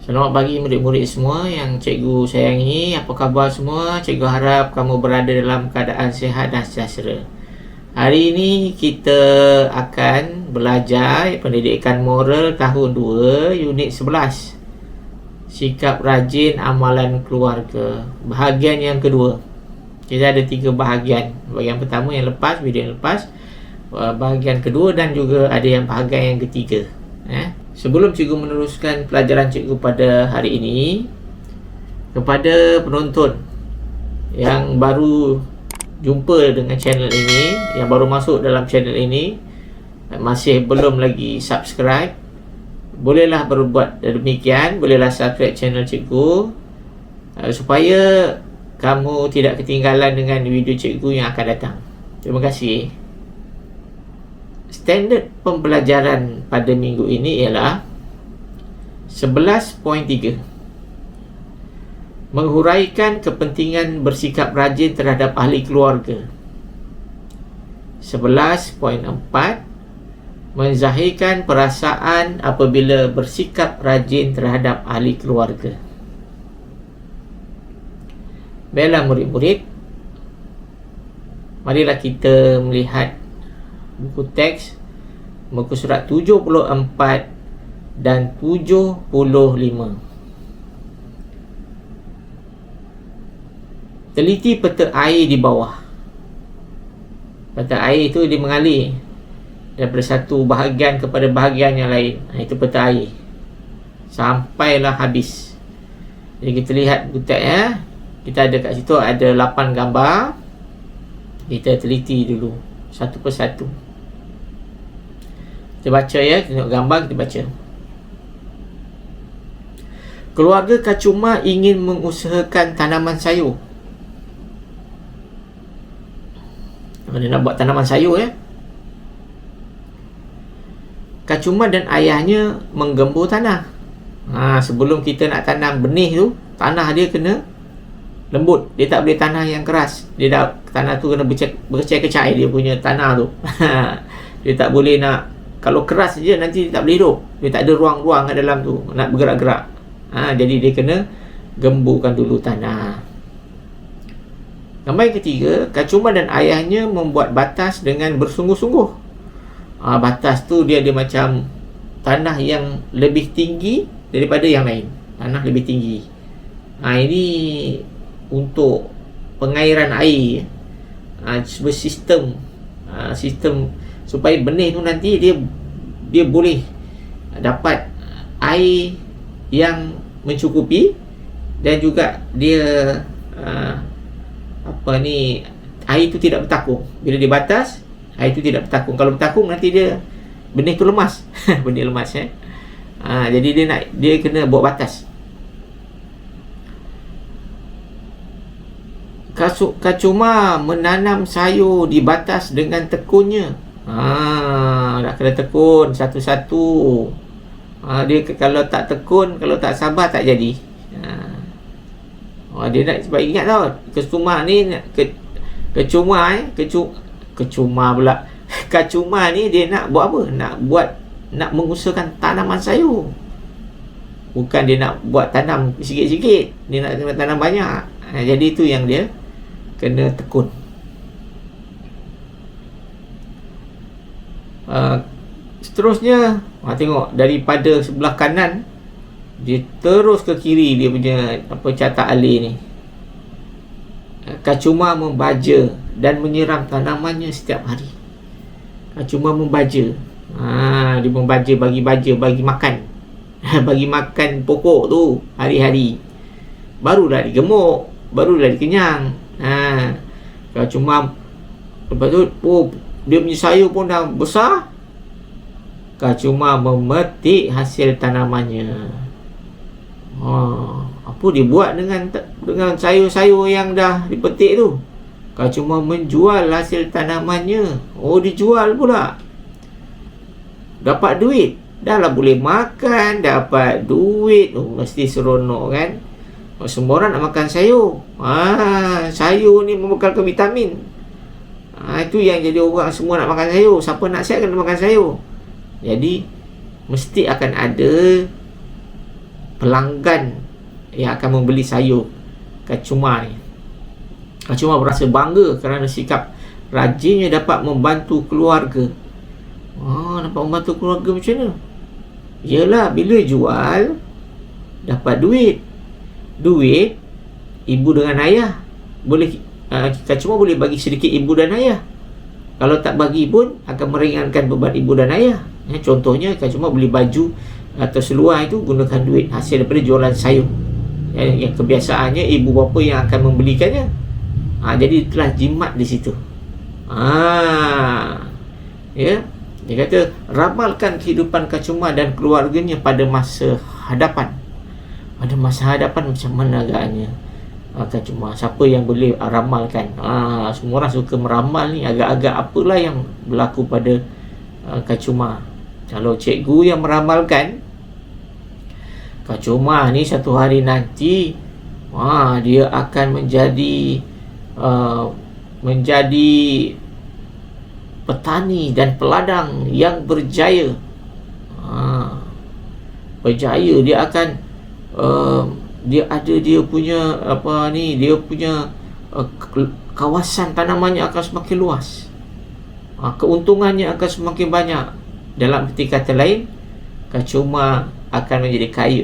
Selamat pagi murid-murid semua yang cikgu sayangi. Apa khabar semua? Cikgu harap kamu berada dalam keadaan sihat dan sejahtera. Hari ini kita akan belajar pendidikan moral tahun 2 unit 11. Sikap rajin amalan keluarga. Bahagian yang kedua. Kita ada 3 bahagian. Bahagian pertama yang lepas, video yang lepas. Bahagian kedua dan juga ada yang bahagian yang ketiga. Sebelum cikgu meneruskan pelajaran cikgu pada hari ini, kepada penonton yang baru jumpa dengan channel ini, yang baru masuk dalam channel ini, masih belum lagi subscribe, bolehlah berbuat demikian. Bolehlah subscribe channel cikgu supaya kamu tidak ketinggalan dengan video cikgu yang akan datang. Terima kasih. Standard pembelajaran pada minggu ini ialah 11.3. Menghuraikan kepentingan bersikap rajin terhadap ahli keluarga. 11.4. Menzahirkan perasaan apabila bersikap rajin terhadap ahli keluarga. Baiklah murid-murid, marilah kita melihat buku teks muka surat 74 dan 75. Teliti peta air di bawah. Peta air itu dia mengalir daripada satu bahagian kepada bahagian yang lain. Itu peta air. Sampailah habis. Jadi kita lihat buku teks ya. Kita ada kat situ ada 8 gambar. Kita teliti dulu satu persatu. Kita baca ya, tengok gambar, kita baca. Keluarga Kacuma ingin mengusahakan tanaman sayur. Dia nak buat tanaman sayur ya. Kacuma dan ayahnya menggembur tanah. Sebelum kita nak tanam benih tu, tanah dia kena lembut. Dia tak boleh tanah yang keras. Tanah tu kena berkecai-kecai dia punya tanah tu. Dia tak boleh nak, kalau keras je nanti dia tak boleh hidup. Dia tak ada ruang-ruang kat dalam tu nak bergerak-gerak. Jadi dia kena gemburkan dulu tanah. Gambar yang ketiga, Kacuma dan ayahnya membuat batas dengan bersungguh-sungguh. Batas tu dia macam tanah yang lebih tinggi daripada yang lain. Tanah lebih tinggi. Ini untuk pengairan air. Bersistem sistem supaya benih tu nanti dia boleh dapat air yang mencukupi, dan juga dia air tu tidak bertakung. Bila dia batas, air tu tidak bertakung. Kalau bertakung nanti benih tu lemas. Benih lemas jadi dia kena buat batas. Kacuma menanam sayur di batas dengan tekunnya. Nak kena tekun satu-satu. Dia kalau tak tekun, kalau tak sabar tak jadi. Dia nak, sebab ingat tau, Kacuma ni Kacuma ni dia nak buat apa? Nak mengusahakan tanaman sayur. Bukan dia nak buat tanam sikit-sikit. Dia nak tanam banyak. Jadi itu yang dia kena tekun. Seterusnya, tengok daripada sebelah kanan dia terus ke kiri, dia punya catak alih ni. Kacuma membaja dan menyiram tanamannya setiap hari. Kacuma membaja. Dia membaja, bagi makan. Bagi makan pokok tu hari-hari. Barulah digemuk, barulah dikenyang. Kacuma lepas tu dia punya sayur pun dah besar. Kacuma memetik hasil tanamannya. Apa dia buat dengan sayur-sayur yang dah dipetik tu? Kacuma menjual hasil tanamannya. Dijual pula. Dapat duit. Dah lah boleh makan, dapat duit. Mesti seronok kan? Semua orang nak makan sayur. Sayur ni membekalkan vitamin. Itu yang jadi orang semua nak makan sayur. Siapa nak sihat kena makan sayur. Jadi mesti akan ada pelanggan yang akan membeli sayur kacuma ni. Kacuma berasa bangga kerana sikap rajinnya dapat membantu keluarga. Dapat membantu keluarga macam mana? Yelah, bila jual dapat duit. Ibu dengan ayah boleh, kacuma boleh bagi sedikit ibu dan ayah. Kalau tak bagi pun akan meringankan beban ibu dan ayah. Contohnya kacuma beli baju atau seluar itu gunakan duit hasil daripada jualan sayur. Yang kebiasaannya ibu bapa yang akan membelikannya. Jadi telah jimat di situ. Ya, dia kata ramalkan kehidupan kacuma dan keluarganya pada masa hadapan. Pada masa hadapan macam mana agaknya kacuma? Siapa yang boleh ramalkan? Semua orang suka meramal ni. Agak-agak apalah yang berlaku pada kacuma. Kalau cikgu yang meramalkan, kacuma ni satu hari nanti dia akan menjadi petani dan peladang yang berjaya. Berjaya, dia akan dia punya kawasan tanamannya akan semakin luas. Keuntungannya akan semakin banyak. Dalam arti kata lain, kacuma akan menjadi kaya.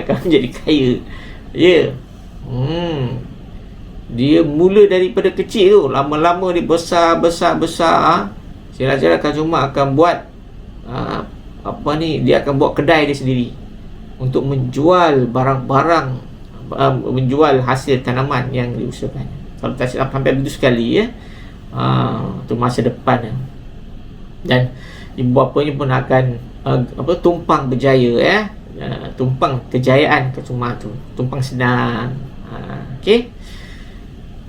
Akan menjadi kaya. Ya. Dia mula daripada kecil tu, lama-lama dia besar. Sila-sila kacuma akan buat dia akan buat kedai dia sendiri untuk menjual barang-barang, menjual hasil tanaman yang diusahakan. Kalau tak silap sampai begitu sekali, ya. Untuk masa depan. Dan ibu bapanya pun akan tumpang berjaya, ya. Tumpang kejayaan kacuma tu, tumpang senang. Okey.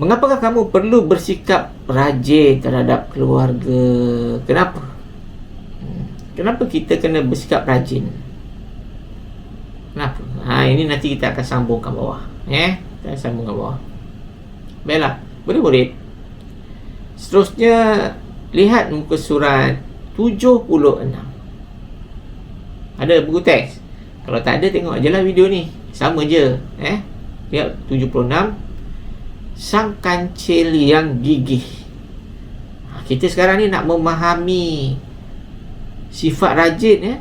Mengapakah kamu perlu bersikap rajin terhadap keluarga? Kenapa? Kenapa kita kena bersikap rajin? Kenapa? Ini nanti kita akan sambung ke bawah. Kita sambung ke bawah. Baiklah, murid-murid. Seterusnya, lihat muka surat 76. Ada buku teks? Kalau tak ada, tengok je lah video ni. Sama je. Lihat 76. Sang kancil yang gigih. Kita sekarang ni nak memahami sifat rajin, ya.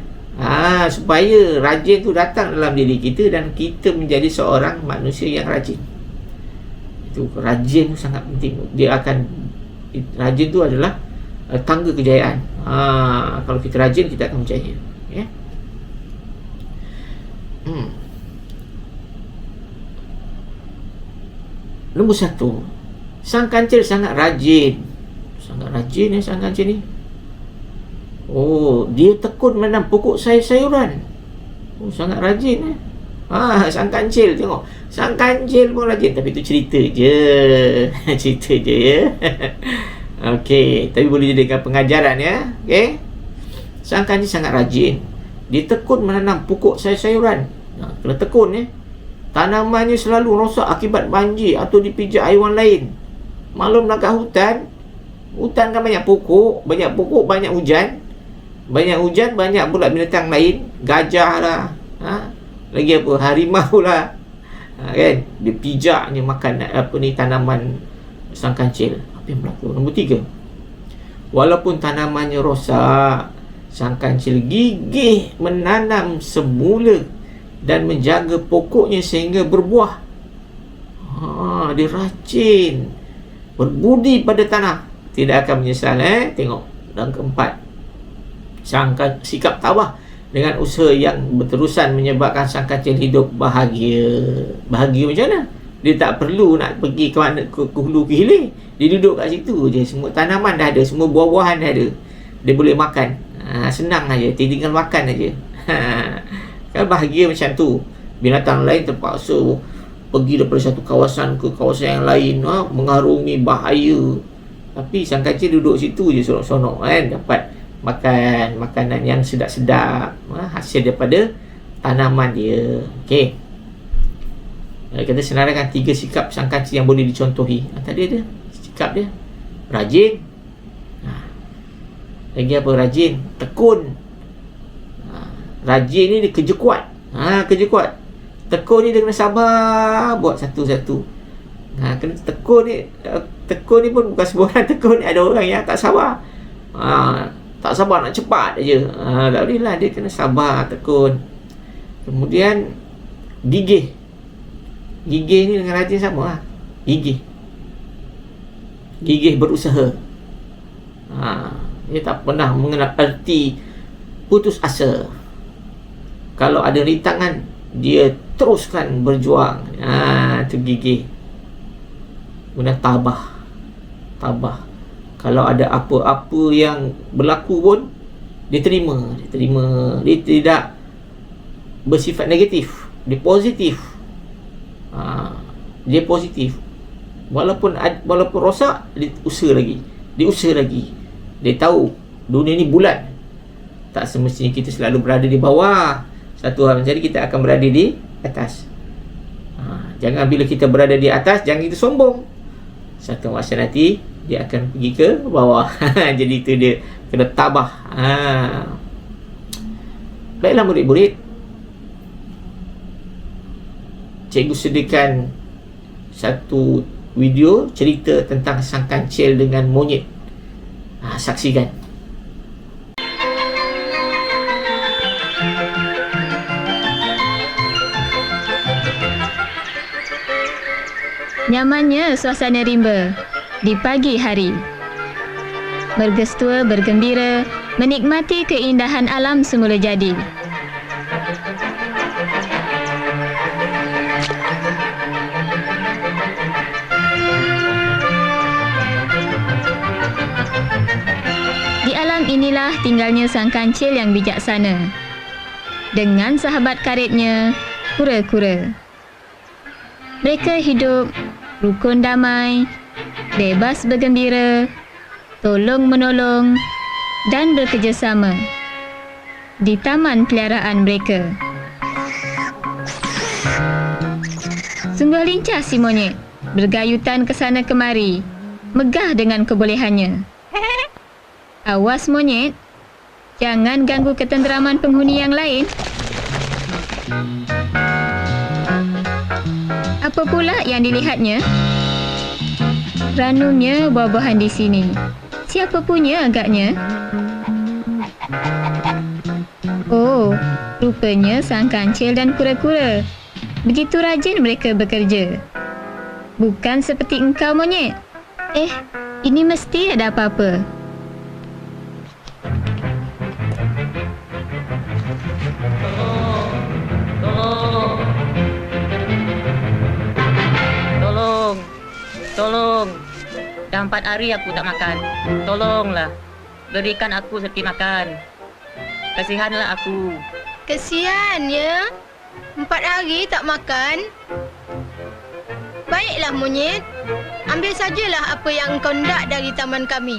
Supaya rajin tu datang dalam diri kita dan kita menjadi seorang manusia yang rajin. Itu rajin tu sangat penting. Rajin tu adalah tangga kejayaan. Kalau kita rajin, kita akan berjaya, ya. Nombor 1, sang kancil sangat rajin. Sangat rajin, sang kancil ni. Dia tekun menanam pokok sayur-sayuran. Sangat rajin, sang kancil, tengok. Sang kancil pun rajin. Tapi itu cerita je. Cerita je, ya. Okey, tapi boleh jadikan pengajaran, ya. Okey. Sang kancil sangat rajin. Dia tekun menanam pokok sayur-sayuran. Kena tekun, ya. Tanamannya selalu rosak akibat banjir atau dipijak haiwan lain. Maklum nak kat hutan. Hutan kan banyak pokok, banyak hujan. Banyak hujan, banyak pula binatang lain. Gajah lah, lagi apa, harimau lah, kan. Dia pijaknya makan tanaman sang kancil. Apa yang berlaku? Nombor 3. Walaupun tanamannya rosak, sang kancil gigih menanam semula dan menjaga pokoknya sehingga berbuah. Dia rajin, berbudi pada tanah, tidak akan menyesal. Tengok. Dan keempat, sang sikap tabah dengan usaha yang berterusan menyebabkan sang kancil hidup bahagia. Bahagia macam mana? Dia tak perlu nak pergi ke mana, ke hulu ke hilir. Dia duduk kat situ je. Semua tanaman dah ada, semua buah-buahan dah ada. Dia boleh makan. Senang aja, tinggal makan aja. Kan bahagia macam tu. Binatang lain terpaksa pergi daripada satu kawasan ke kawasan yang lain, mengarungi bahaya. Tapi sang kancil duduk situ je sonok-sonok, kan. Dapat makan makanan yang sedap-sedap, hasil daripada tanaman dia. Okey. Kita senaraikan 3 sikap sang kancil yang boleh dicontohi. Tadi ada sikap dia rajin. Lagi apa? Rajin, tekun. Rajin ni dia kerja kuat. Kerja kuat. Tekun ni dia kena sabar buat satu-satu. Kena tekun ni pun bukan semua orang tekun ni. Ada orang yang tak sabar. Tak sabar, nak cepat aja. Tak boleh lah, dia kena sabar, tekun. Kemudian gigih. Gigih ni dengan rajin sama lah. Gigih berusaha. Dia tak pernah mengenal erti putus asa. Kalau ada rintangan, dia teruskan berjuang. Itu gigih. Kemudian tabah. Kalau ada apa-apa yang berlaku pun, dia terima. Dia tidak bersifat negatif. Dia positif. Dia positif. Walaupun rosak, dia usaha lagi. Dia tahu dunia ni bulat. Tak semestinya kita selalu berada di bawah. Satu hal jadi kita akan berada di atas. Jangan bila kita berada di atas, jangan kita sombong. Satu masa nanti dia akan pergi ke bawah. Jadi itu dia kena tabah. Baiklah murid-murid, cikgu sediakan satu video cerita tentang sang kancil dengan monyet. Saksikan. Nyamannya suasana rimba di pagi hari. Bergestua bergembira menikmati keindahan alam semula jadi. Di alam inilah tinggalnya sang kancil yang bijaksana dengan sahabat karibnya, kura-kura. Mereka hidup rukun damai, bebas bergembira, tolong-menolong dan bekerjasama di taman peliharaan mereka. Sungguh lincah si monyet, bergayutan ke sana kemari, megah dengan kebolehannya. Awas monyet, jangan ganggu ketenteraman penghuni yang lain. Apa pula yang dilihatnya? Ranumnya buah-buahan di sini. Siapa punya agaknya? Oh, rupanya sang kancil dan kura-kura. Begitu rajin mereka bekerja. Bukan seperti engkau monyet. Ini mesti ada apa-apa. Tolong. Dah 4 hari aku tak makan. Tolonglah. Berikan aku sedikit makan. Kasihanlah aku. Kesian ya. 4 hari tak makan. Baiklah monyet. Ambil sajalah apa yang engkau hendak dari taman kami.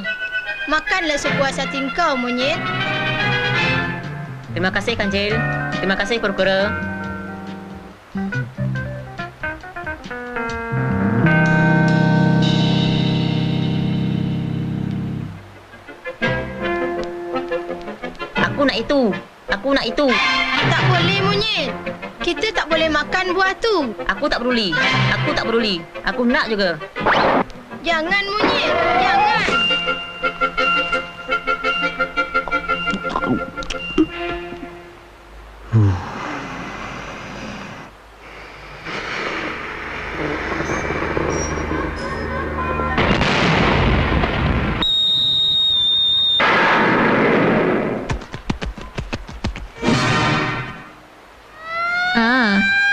Makanlah sepuas hati engkau monyet. Terima kasih kancil. Terima kasih kura-kura. Aku nak itu. Tak boleh monyet. Kita tak boleh makan buah tu. Aku tak peduli. Aku nak juga. Jangan monyet. Jangan.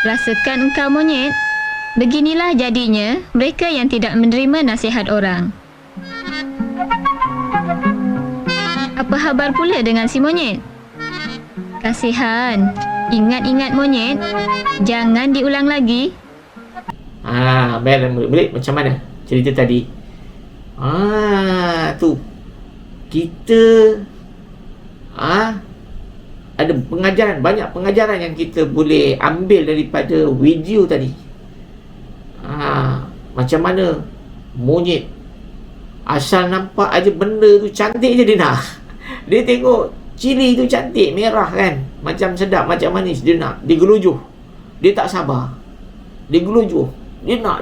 Rasakan engkau monyet. Beginilah jadinya mereka yang tidak menerima nasihat orang. Apa khabar pula dengan si monyet? Kasihan. Ingat-ingat monyet, jangan diulang lagi. Baiklah murid-murid, macam mana cerita tadi? Tu kita ada pengajaran, banyak pengajaran yang kita boleh ambil daripada video tadi. Macam mana monyet asal nampak aja benda tu cantik je dia nak. Dia tengok cili tu cantik, merah kan. macam sedap, macam manis, dia nak, dia gelujuh, dia tak sabar, dia gelujuh, dia nak,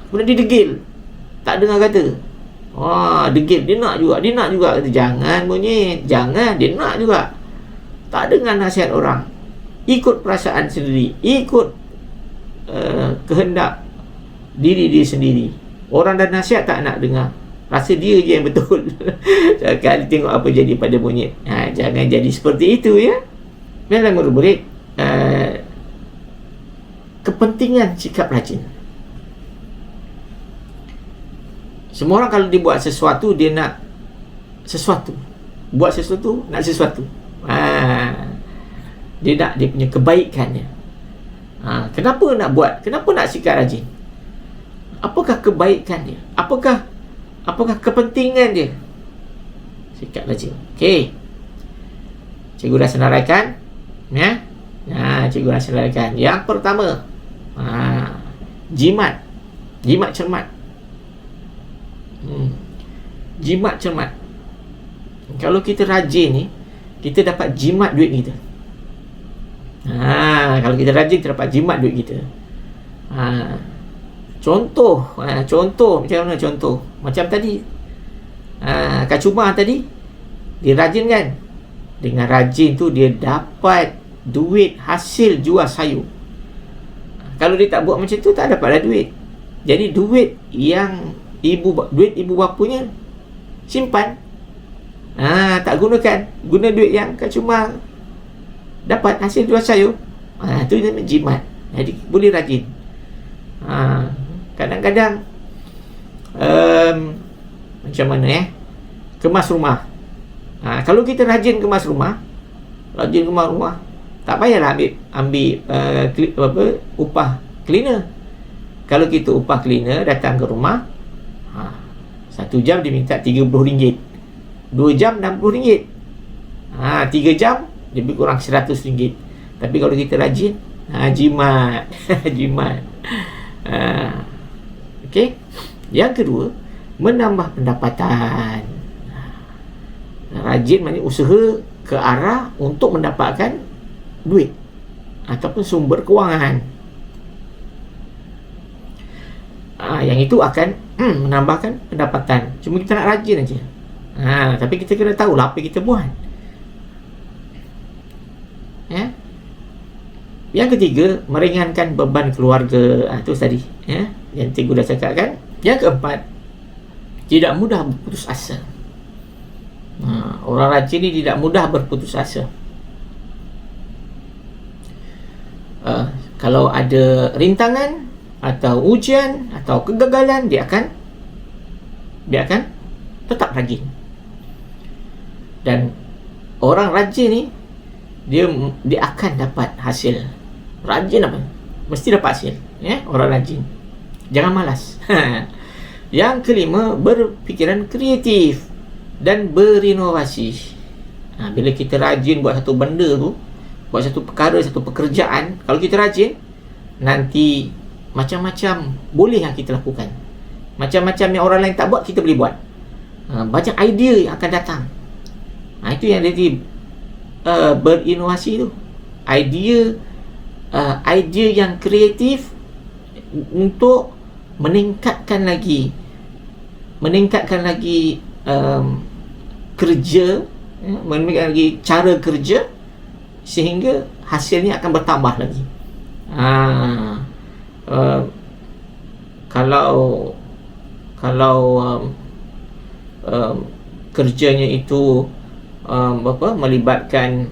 kemudian dia degil, tak dengar kata. Degil, dia nak juga, kata, jangan monyet, jangan, dia nak juga, tak dengar nasihat orang, ikut perasaan sendiri, ikut kehendak diri dia sendiri. Orang dah nasihat tak nak dengar, rasa dia je yang betul. Kali tengok apa jadi pada monyet. Jangan jadi seperti itu, ya. Dalam murid-murid, kepentingan sikap rajin. Semua orang kalau dia buat sesuatu, dia nak sesuatu. Buat sesuatu, nak sesuatu. Dia nak dia punya kebaikannya. Kenapa nak buat? Kenapa nak sikap rajin? Apakah kebaikannya? Apakah kepentingan dia? Sikap rajin. Okey. Cikgu dah senaraikan. Ya? Cikgu dah senaraikan. Yang pertama, jimat. Jimat cermat. Jimat cermat. Kalau kita rajin ni, kita dapat jimat duit kita. Kalau kita rajin, kita dapat jimat duit kita. Contoh macam mana contoh? Macam tadi, Kak Cuma tadi, dia rajin kan? Dengan rajin tu dia dapat duit hasil jual sayur. Kalau dia tak buat macam tu, tak dapatlah duit. Jadi duit yang duit ibu bapanya simpan, tak gunakan, guna duit yang Kak Cuma dapat hasil jual sayur. Tu namanya jimat. Jadi boleh rajin. Kadang-kadang macam mana kemas rumah. Kalau kita rajin kemas rumah, tak payahlah ambil upah cleaner. Kalau kita upah cleaner datang ke rumah, 1 jam dia minta RM30, 2 jam RM60, 3 jam dia lebih kurang RM100. Tapi kalau kita rajin, jimat. Jimat. Okey. Yang kedua, menambah pendapatan. Rajin maknanya usaha ke arah untuk mendapatkan duit ataupun sumber kewangan. Yang itu akan menambahkan pendapatan. Cuma kita nak rajin aja. Tapi kita kena tahu lah apa kita buat. Ya. Yang ketiga, meringankan beban keluarga. Itu tadi, ya, yang cikgu dah cakap kan. Yang keempat, tidak mudah berputus asa. Orang rajin ni tidak mudah berputus asa. Kalau ada rintangan atau ujian atau kegagalan, dia akan tetap rajin. Dan orang rajin ni dia akan dapat hasil. Rajin apa? Mesti dapat hasil, ya, orang rajin. Jangan malas. Yang kelima, berfikiran kreatif dan berinovasi. Bila kita rajin buat satu benda tu, buat satu perkara, satu pekerjaan, kalau kita rajin, nanti macam-macam boleh yang kita lakukan. Macam-macam yang orang lain tak buat, kita boleh buat. Banyak idea yang akan datang. Itu yang jadi berinovasi tu. Idea yang kreatif untuk meningkatkan lagi kerja, meningkatkan lagi cara kerja sehingga hasilnya akan bertambah lagi. Kalau kerjanya itu melibatkan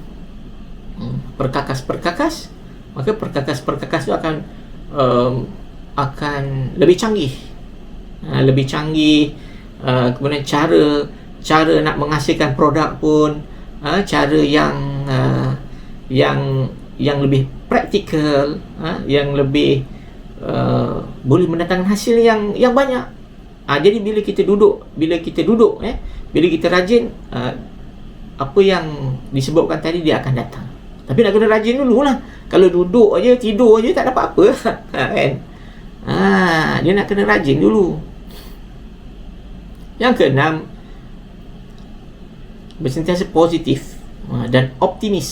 perkakas-perkakas, maka perkakas-perkakas itu akan lebih canggih. Kemudian cara nak menghasilkan produk pun cara yang lebih praktikal, yang lebih boleh mendatangkan hasil yang banyak. Jadi bila kita duduk, bila kita rajin, apa yang disebutkan tadi dia akan datang. Tapi nak kena rajin dululah. Kalau duduk aja, tidur aja, tak dapat apa. Kan? Dia nak kena rajin dulu. Yang keenam, bersentiasa positif dan optimis.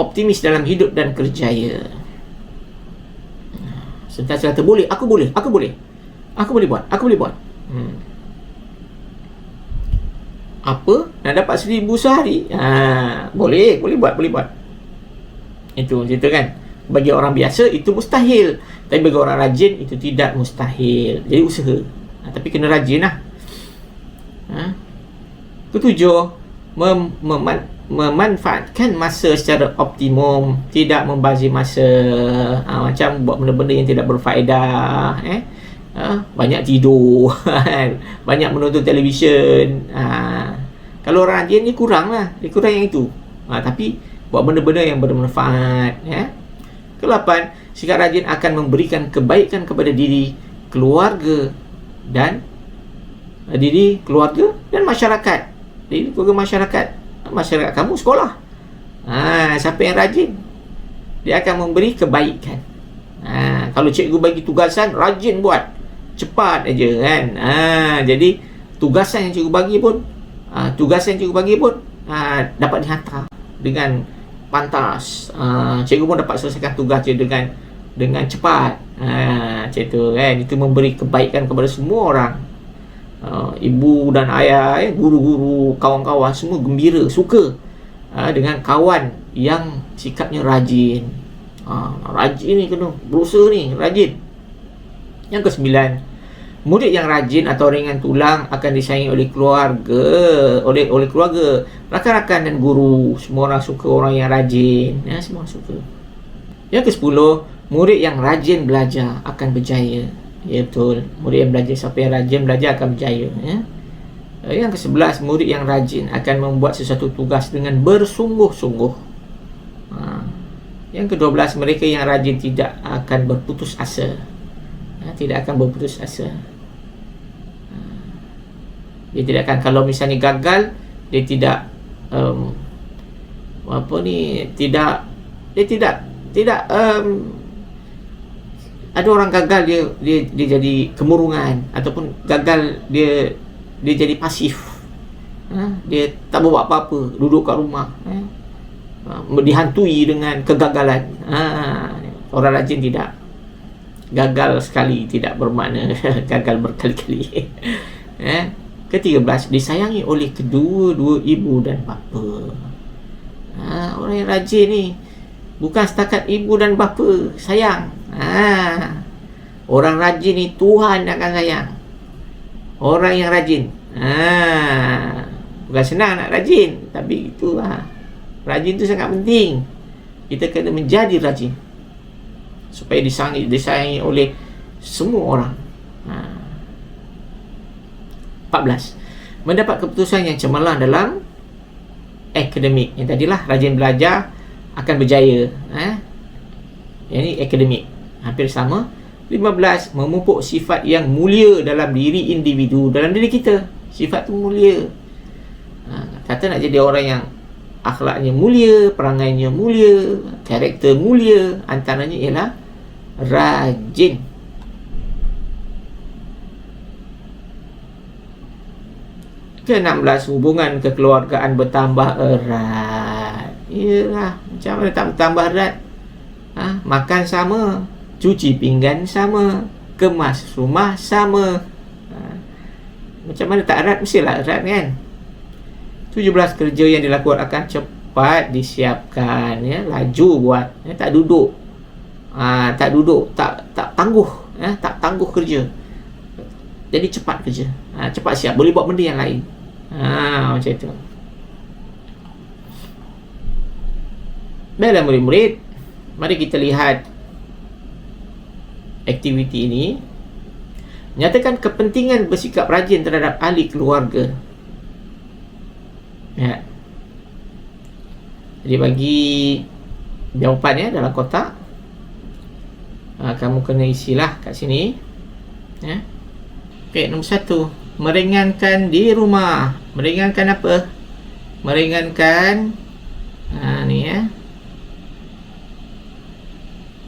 optimis dalam hidup dan kerjaya. Sentiasa kata boleh, aku boleh buat. Apa? Nak dapat 1,000 sehari? Boleh buat. Itu cerita kan. Bagi orang biasa itu mustahil, tapi bagi orang rajin itu tidak mustahil. Jadi usaha, tapi kena rajin lah. Ketujuh, memanfaatkan masa secara optimum, tidak membazir masa. Macam buat benda-benda yang tidak berfaedah, banyak tidur, banyak menonton televisyen. Kalau orang rajin ni kurang lah, dia kurang yang itu. Tapi buat benda-benda yang bermanfaat. Ke-8, sikap rajin akan memberikan kebaikan kepada diri, keluarga dan masyarakat. Diri keluarga masyarakat kamu sekolah. Siapa yang rajin, dia akan memberi kebaikan. Kalau cikgu bagi tugasan, rajin buat, cepat aja kan. Jadi tugasan yang cikgu bagi pun dapat dihantar dengan pantas. Cikgu pun dapat selesaikan tugas dia dengan cepat. Macam tu kan. Itu memberi kebaikan kepada semua orang. Ibu dan ayah, guru-guru, kawan-kawan semua gembira, suka dengan kawan yang sikapnya rajin. Rajin ni kena berusaha ni, rajin. Yang ke-9, murid yang rajin atau ringan tulang akan disayangi oleh keluarga, oleh keluarga, rakan-rakan dan guru. Semua orang suka orang yang rajin, semua orang suka. Yang ke-10, murid yang rajin belajar akan berjaya. Ya, betul. Murid yang belajar, siapa yang rajin belajar akan berjaya. Yang ke-11, murid yang rajin akan membuat sesuatu tugas dengan bersungguh-sungguh. Yang ke-12, mereka yang rajin tidak akan berputus asa. Tidak akan berputus asa. Dia tidak akan, kalau misalnya gagal, dia tidak ada orang gagal dia jadi kemurungan, ataupun gagal dia jadi pasif. Dia tak buat apa-apa, duduk kat rumah, dihantui dengan kegagalan. Orang rajin tidak. Gagal sekali tidak bermakna gagal berkali-kali. Ke-13, disayangi oleh kedua-dua ibu dan bapa. Orang yang rajin ni bukan setakat ibu dan bapa sayang. Orang rajin ni Tuhan akan sayang. Orang yang rajin. Bukan senang nak rajin, tapi itulah. Rajin tu sangat penting. Kita kena menjadi rajin supaya disayangi oleh semua orang. 14, mendapat keputusan yang cemerlang dalam akademik. Yang tadilah rajin belajar akan berjaya. Yang ni akademik, hampir sama. 15, memupuk sifat yang mulia dalam diri individu, dalam diri kita. Sifat tu mulia. Kata nak jadi orang yang akhlaknya mulia, perangainya mulia, karakter mulia, antaranya ialah rajin. Ke-16, hubungan kekeluargaan bertambah erat. Yalah, macam mana tak bertambah erat? Makan sama, cuci pinggan sama, kemas rumah sama. Macam mana tak erat? Mestilah erat kan. 17, kerja yang dilakukan akan cepat disiapkan, laju buat, tak duduk. Tak tangguh, tak tangguh kerja. Jadi cepat kerja, cepat siap, boleh buat benda yang lain. Macam itu. Baiklah murid-murid, mari kita lihat aktiviti ini. Nyatakan kepentingan bersikap rajin terhadap ahli keluarga. Jadi bagi jawapan dalam kotak, kamu kena isilah kat sini. Okey, nombor 1, meringankan di rumah. Meringankan apa? Meringankan ni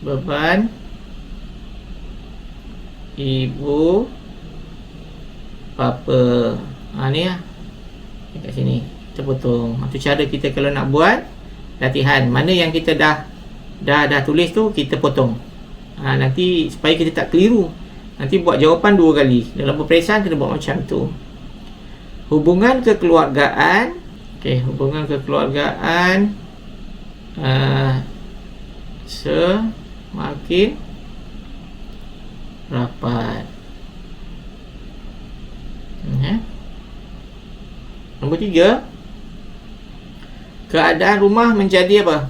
beban ibu bapa. Ni kat sini kita potong. Itu cara kita kalau nak buat latihan. Mana yang kita dah tulis tu, kita potong. Nanti supaya kita tak keliru. Nanti buat jawapan 2 kali. Dalam peperiksaan kena buat macam tu. Hubungan kekeluargaan. Okey, hubungan kekeluargaan semakin rapat. Nombor 3, keadaan rumah menjadi apa?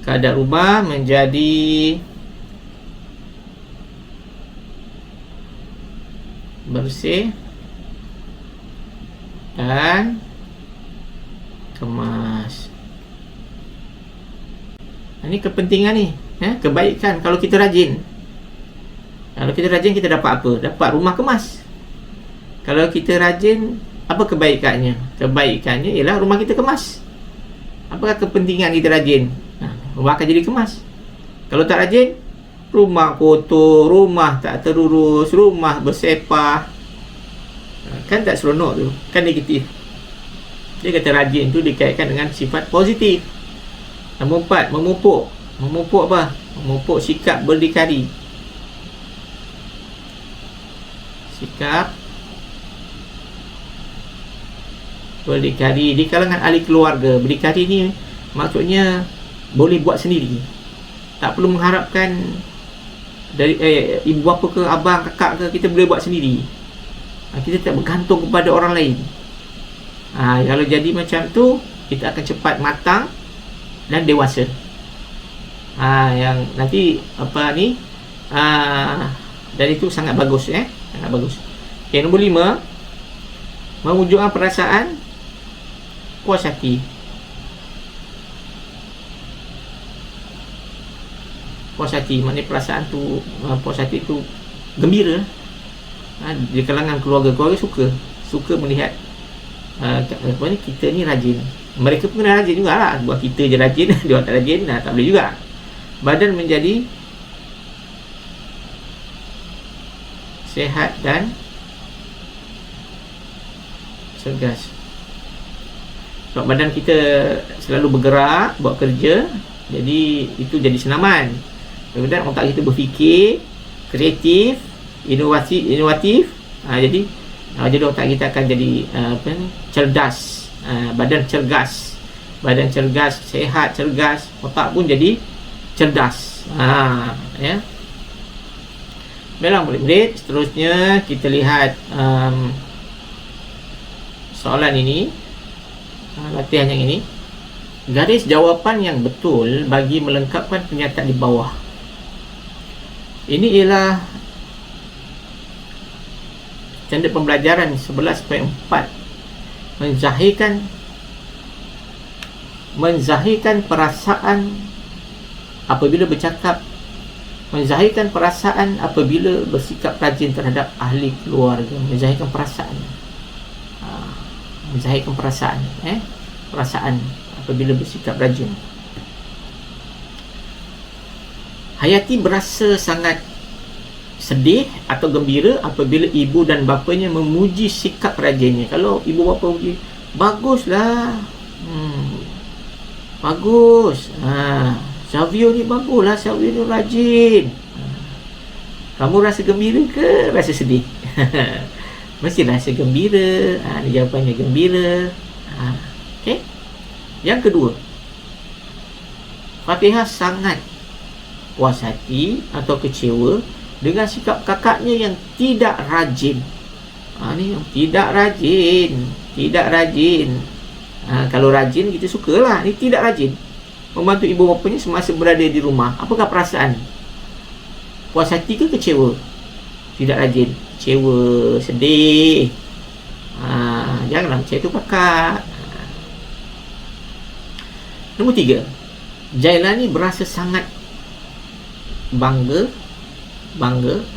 Keadaan rumah menjadi bersih dan kemas. Ini kepentingan ni, kebaikan. Kalau kita rajin, kita dapat apa? Dapat rumah kemas. Kalau kita rajin, apa kebaikannya? Kebaikannya ialah rumah kita kemas. Apakah kepentingan kita rajin? Rumah akan jadi kemas. Kalau tak rajin, rumah kotor, rumah tak terurus, rumah bersepah, kan tak seronok tu, kan negatif. Dia kata rajin tu dikaitkan dengan sifat positif. Nombor 4, memupuk. Memupuk apa? Memupuk sikap berdikari. Sikap berdikari di kalangan ahli keluarga. Berdikari ni maksudnya boleh buat sendiri, tak perlu mengharapkan dari ibu bapa ke abang kakak ke. Kita boleh buat sendiri. Kita tak bergantung kepada orang lain. Kalau jadi macam tu, kita akan cepat matang dan dewasa. Yang nanti apa ni, dan itu sangat bagus, sangat bagus. Okay, nombor 5, mewujudkan perasaan puas hati. Puas hati, maknanya perasaan tu, puas hati tu gembira. Di kalangan keluarga suka melihat kita ni rajin. Mereka pun kena rajin jugalah. Buat kita je rajin, dia orang tak rajin, tak boleh juga. Badan menjadi sihat dan cergas. Sebab badan kita selalu bergerak, buat kerja, jadi itu jadi senaman. Kemudian otak kita berfikir, kreatif, inovatif. Jadi otak kita akan jadi cerdas. Badan cergas, sehat, cergas. Otak pun jadi cerdas. Baiklah murid-murid, seterusnya kita lihat soalan ini, latihan yang ini. Garis jawapan yang betul bagi melengkapkan pernyataan di bawah. Ini ialah tanda pembelajaran 11.4, menzahirkan perasaan apabila bercakap, menzahirkan perasaan apabila bersikap rajin terhadap ahli keluarga. Menzahirkan perasaan, menzahirkan perasaan apabila bersikap rajin. Hayati berasa sangat sedih atau gembira apabila ibu dan bapanya memuji sikap rajinnya. Kalau ibu bapa puji, baguslah, bagus, Savio ni baguslah, Savio ni rajin. Kamu rasa gembira ke rasa sedih? Mesti rasa gembira. Jawapannya gembira. Okey. Yang kedua, Fatihah sangat puas hati atau kecewa dengan sikap kakaknya yang tidak rajin. Ni yang tidak rajin. Kalau rajin kita sukalah. Ni tidak rajin, membantu ibu bapanya semasa berada di rumah. Apakah perasaan? Puas hati ke kecewa? Tidak rajin, kecewa, sedih. Janganlah macam itu kakak. Nombor 3, Jailani berasa sangat bangga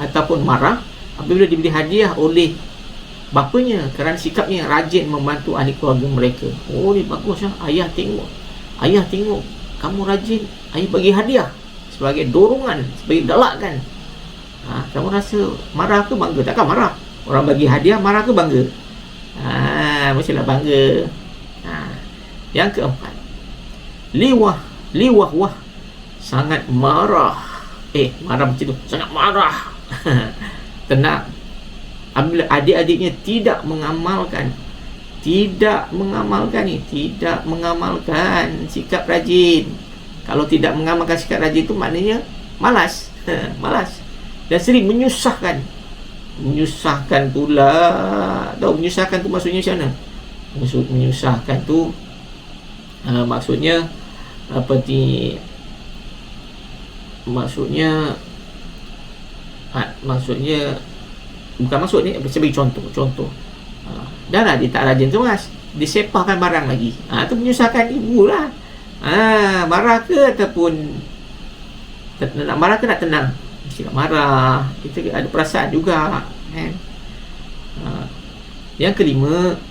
ataupun marah apabila diberi hadiah oleh bapanya kerana sikapnya yang rajin membantu ahli keluarga mereka. Oh, ni bagus lah. Ayah tengok kamu rajin, ayah bagi hadiah sebagai dorongan, sebagai galakan. Kamu rasa marah ke bangga? Takkan marah. Orang bagi hadiah marah ke bangga? Mestilah bangga. Yang keempat, liwah wah, sangat marah. Marah macam tu, sangat marah. Tenang. Apabila adik-adiknya tidak mengamalkan sikap rajin. Kalau tidak mengamalkan sikap rajin itu maknanya malas. Malas. Dan sering menyusahkan pula. Tahu menyusahkan tu maksudnya macam mana? Menyusahkan tu maksudnya bukan maksud ni, sebagai contoh. Dah lah dia tak rajin kemas, dia sepahkan barang lagi. Tu menyusahkan ibu lah. Marah ke ataupun nak marah ke nak tenang? Mesti nak marah. Kita ada perasaan juga kan? Yang kelima,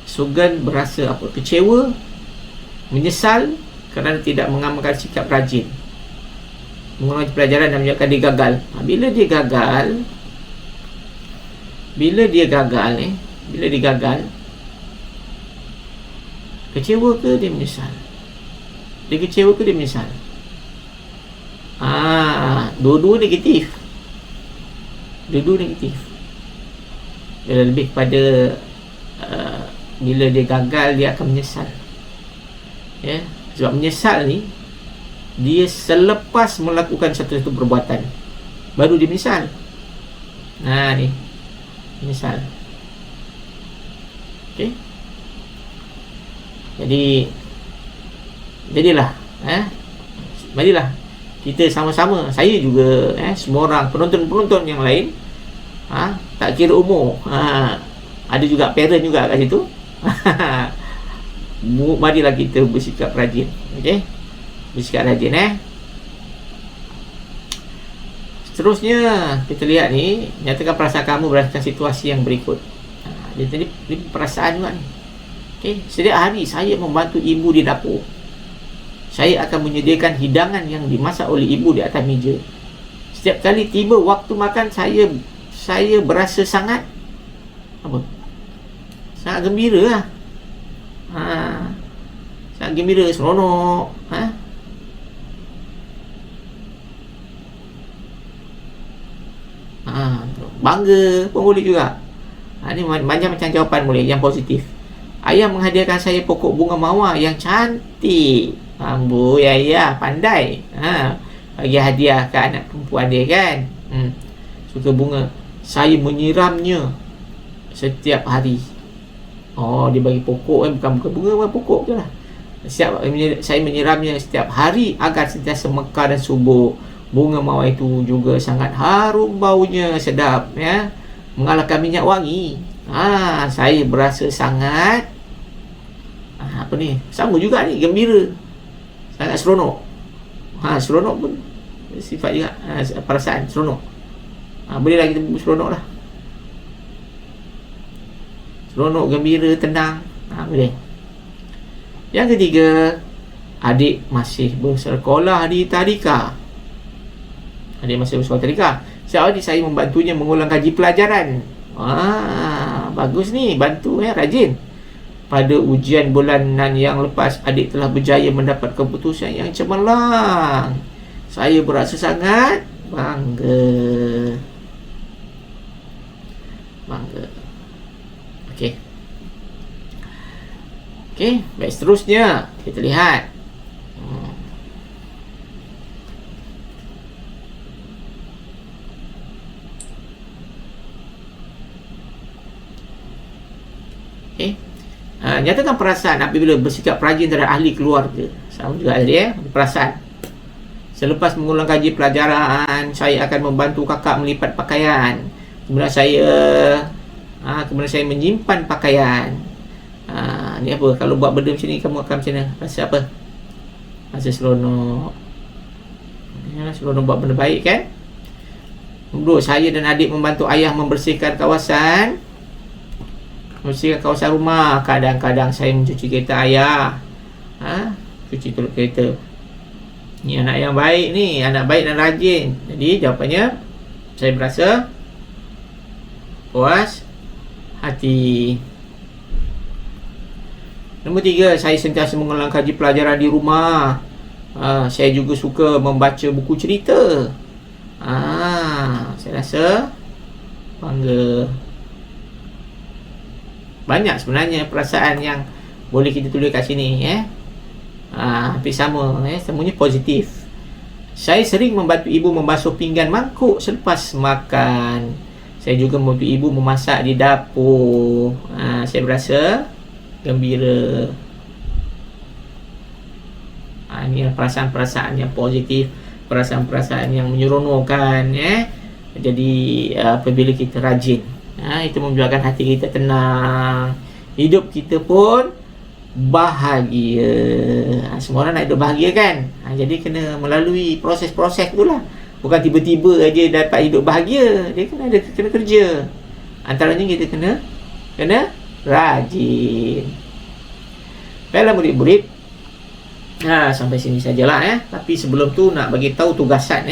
Sugan berasa kecewa, menyesal kerana tidak mengamalkan sikap rajin, mengulangi pelajaran dan menyebabkan dia gagal. Bila dia gagal, kecewa ke dia menyesal? Dia kecewa ke dia menyesal? Dua-dua negatif. Dia lebih kepada bila dia gagal dia akan menyesal. Sebab menyesal ni, dia selepas melakukan satu perbuatan baru dia menyesal. Ni menyesal. Okey. Jadilah kita sama-sama, saya juga semua orang, penonton yang lain, tak kira umur, ada juga parent juga kat situ. Marilah kita bersikap rajin. Okey, bersikap rajin. Seterusnya kita lihat ni, nyatakan perasaan kamu berdasarkan situasi yang berikut. Dia tadi perasaan juga ni. Okey, setiap hari saya membantu ibu di dapur. Saya akan menyediakan hidangan yang dimasak oleh ibu di atas meja. Setiap kali tiba waktu makan, saya berasa sangat gembira lah. Sangat gembira, seronok. Bangga pun boleh juga. Ni macam jawapan boleh, yang positif. Ayah menghadiahkan saya pokok bunga mawar yang cantik. Amboi, ayah pandai. Bagi hadiah ke anak perempuan dia kan. Suka bunga. Saya menyiramnya setiap hari. Dia bagi pokok, bukan bunga, pokok je lah. Saya menyiramnya setiap hari agar sentiasa mekar dan subur. Bunga mawar itu juga sangat harum, baunya sedap, mengalahkan minyak wangi. Saya berasa sangat sama juga ni, gembira, sangat seronok. Seronok pun sifat juga, perasaan seronok. Bolehlah kita seronok lah. Seronok, gembira, tenang. Boleh. Yang ketiga, adik masih bersekolah di tadika. Setiap hari saya membantunya mengulang kaji pelajaran. Bagus ni, bantu rajin. Pada ujian bulanan yang lepas, adik telah berjaya mendapat keputusan yang cemerlang. Saya berasa sangat bangga. Okey, baik, seterusnya kita lihat. Nyatakan perasaan apabila bersikap rajin terhadap ahli keluarga. Sama juga dia, perasaan. Selepas mengulang kaji pelajaran, saya akan membantu kakak melipat pakaian. Kemudian saya menyimpan pakaian. Ni apa? Kalau buat benda macam ni, kamu akan macam mana? Rasa apa? Rasa seronok. Seronok buat benda baik kan? Dulu saya dan adik membantu ayah membersihkan kawasan rumah. Kadang-kadang saya mencuci kereta ayah. Cuci turut kereta. Ni anak yang baik ni, anak baik dan rajin. Jadi jawapannya, saya berasa puas hati. Nombor 3, saya sentiasa mengulang kaji pelajaran di rumah. Saya juga suka membaca buku cerita. Saya rasa bangga. Banyak sebenarnya perasaan yang boleh kita tulis kat sini, hampir sama, semuanya positif. Saya sering membantu ibu membasuh pinggan mangkuk selepas makan. Saya juga membantu ibu memasak di dapur. Saya berasa gembira. Ini perasaan-perasaan yang positif, perasaan-perasaan yang menyeronokkan, Jadi apabila kita rajin, itu membuatkan hati kita tenang, hidup kita pun bahagia. Semua orang nak hidup bahagia kan? Jadi kena melalui proses-proses tu lah. Bukan tiba-tiba aja dapat hidup bahagia. Dia kena kerja. Antaranya kita kena rajin. Baiklah murid-murid, sampai sini sajalah. Tapi sebelum tu nak bagi tahu tugasan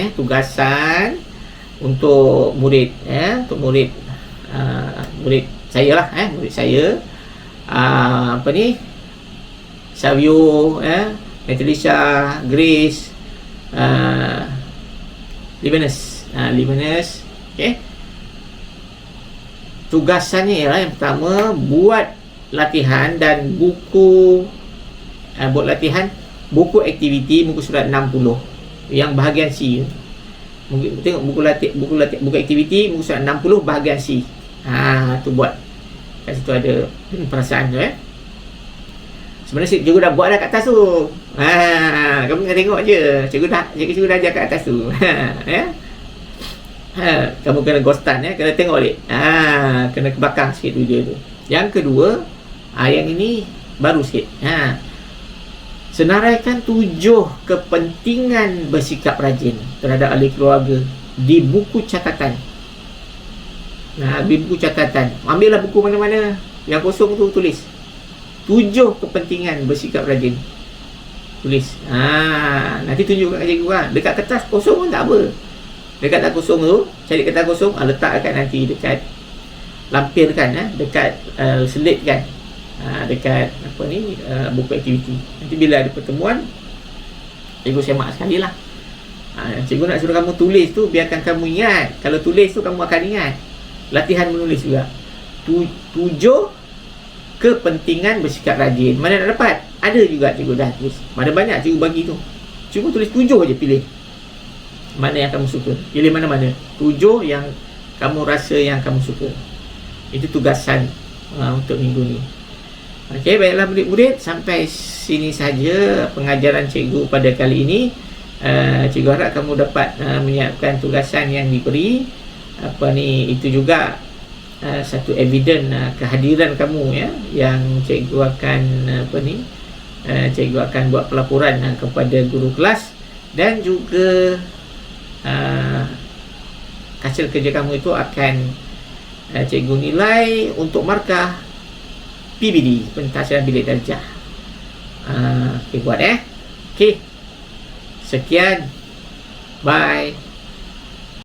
untuk murid, untuk murid saya lah, murid saya, Savio, Metalisa, Grace, Libanus. Okay. Tugasannya ialah yang pertama, buat latihan dan buku buku aktiviti muka surat 60 yang bahagian C. Tengok buku aktiviti muka surat 60 bahagian C. Tu buat. Kat situ ada perasaan tu, Sebenarnya cikgu dah buat dah kat atas tu. Kamu kena tengok je. Cikgu dah ajar kat atas tu. Kamu kena ghostan, kena tengok balik. Kena ke belakang sikit tu dia tu. Yang kedua, yang ini baru sikit. Senaraikan 7 kepentingan bersikap rajin terhadap ahli keluarga di buku catatan. Di buku catatan. Ambillah buku mana-mana yang kosong tu, tulis 7 kepentingan bersikap rajin. Tulis. Nanti tunjuk kat cikgu dekat kertas kosong pun tak apa. Dekat tak kosong tu, cari kertas kosong, letak kat nanti dekat lampirkan, dekat selitkan, dekat buku aktiviti. Nanti bila ada pertemuan, cikgu semak sekali lah. Cikgu nak suruh kamu tulis tu, biarkan kamu ingat. Kalau tulis tu kamu akan ingat. Latihan menulis juga. 7 kepentingan bersikap rajin. Mana nak dapat? Ada juga cikgu dah tulis. Mana banyak cikgu bagi tu. Cikgu tulis 7 je, pilih mana yang kamu suka. Pilih mana-mana 7 yang kamu rasa yang kamu suka. Itu tugasan untuk minggu ni. Okey, baiklah murid-murid, sampai sini saja pengajaran cikgu pada kali ini. Cikgu harap kamu dapat menyiapkan tugasan yang diberi. Itu juga satu evidence kehadiran kamu, yang cikgu akan cikgu akan buat pelaporan kepada guru kelas, dan juga hasil kerja kamu itu akan cikgu nilai untuk markah PBD, pentasiran bilik darjah. Okey, buat Okey. Sekian. Bye.